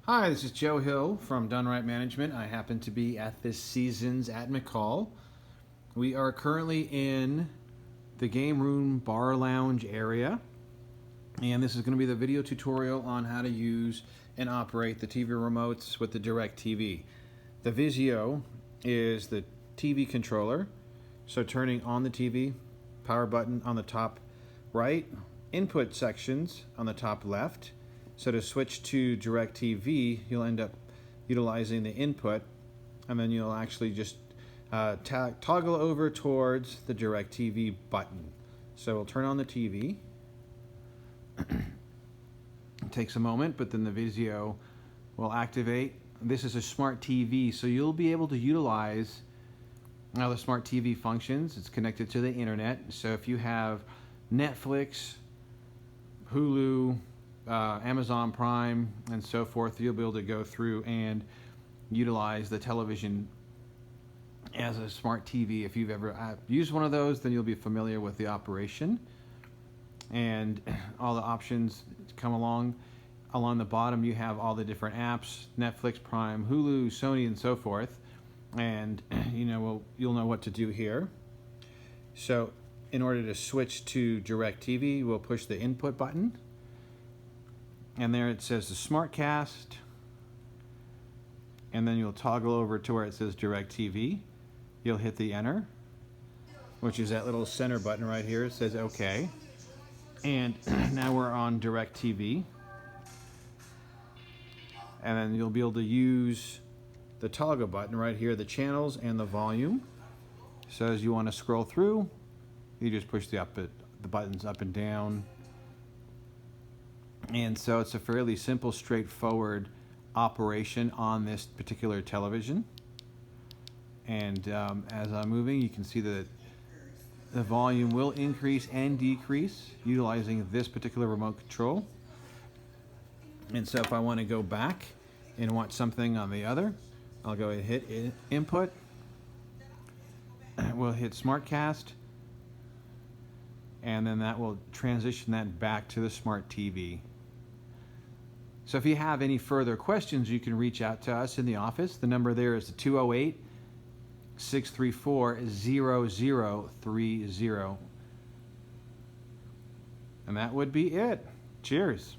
Hi, this is Joe Hill from DoneRight Management. I happen to be at this season's at McCall. We are currently in the Game Room Bar Lounge area, and this is going to be the video tutorial on how to use and operate the TV remotes with the DirectTV. The Vizio is the TV controller, so turning on the TV, power button on the top right, input sections on the top left. So to switch to DirectTV, you'll end up utilizing the input, and then you'll actually just toggle over towards the DirectTV button. So we'll turn on the TV. It takes a moment, but then the Vizio will activate. This is a Smart TV, so you'll be able to utilize now the Smart TV functions. It's connected to the internet, so if you have Netflix, Hulu, Amazon Prime, and so forth, you'll be able to go through and utilize the television as a smart TV. If you've ever used one of those, then you'll be familiar with the operation, and all the options come along the bottom. You have all the different apps: Netflix, Prime, Hulu, Sony, and so forth, and you'll know what to do here. So in order to switch to DirectTV, we'll push the input button, and there it says the SmartCast, and then you'll toggle over to where it says DirectTV. You'll hit the enter, which is that little center button right here. It says OK, and now we're on DirectTV, and then you'll be able to use the toggle button right here, the channels and the volume. So as you want to scroll through, you just push the buttons up and down. And so it's a fairly simple, straightforward operation on this particular television. And as I'm moving, you can see that the volume will increase and decrease utilizing this particular remote control. And so if I want to go back and watch something on the other, I'll go and hit input. We'll hit SmartCast, and then that will transition that back to the Smart TV. So if you have any further questions, you can reach out to us in the office. The number there is 208-634-0030. And that would be it. Cheers.